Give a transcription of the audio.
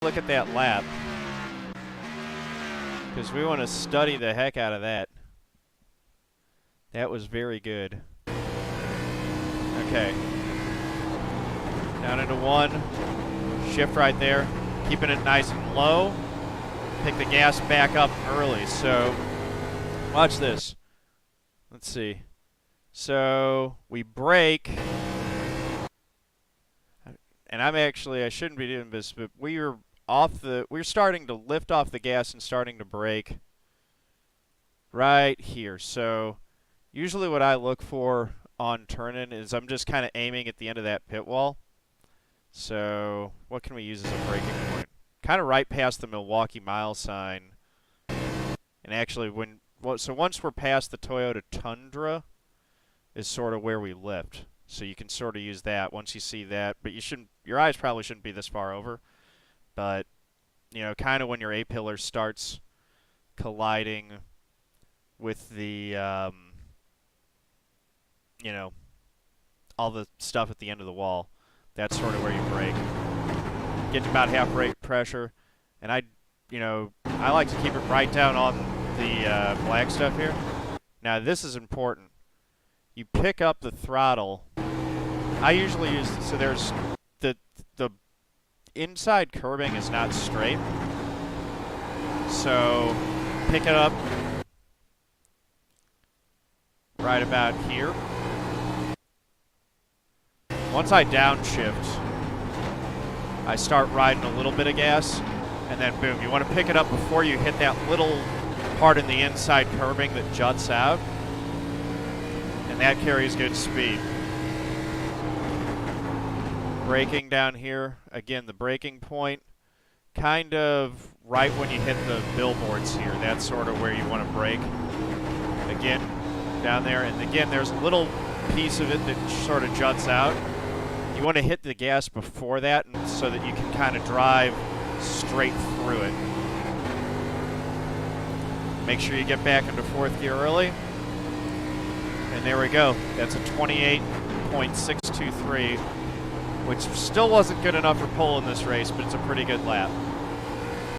Look at that lap, because we want to study the heck out of that. That was very good. Okay. Down into 1. Shift right there. Keeping it nice and low. Pick the gas back up early. So, watch this. Let's see. So, we brake. And I shouldn't be doing this, but we're starting to lift off the gas and starting to brake right here. So, usually what I look for on turn-in is I'm just kind of aiming at the end of that pit wall. So, what can we use as a braking point? Kind of right past the Milwaukee mile sign. And actually, so once we're past the Toyota Tundra is sort of where we lift. So you can sort of use that once you see that, but your eyes probably shouldn't be this far over. But, you know, kind of when your A-pillar starts colliding with the, you know, all the stuff at the end of the wall, that's sort of where you brake. Get to about half rate pressure, and I like to keep it right down on the black stuff here. Now this is important. You pick up the throttle. I usually use, so there's the inside curbing is not straight. So pick it up right about here. Once I downshift, I start riding a little bit of gas, and then boom. You want to pick it up before you hit that little part in the inside curbing that juts out, and that carries good speed. Braking down here, again, the braking point, kind of right when you hit the billboards here. That's sort of where you want to brake. Again, down there, and again, there's a little piece of it that sort of juts out. You want to hit the gas before that, and so that you can kind of drive straight through it. Make sure you get back into 4th gear early. And there we go. That's a 28.623, which still wasn't good enough for pole in this race, but it's a pretty good lap.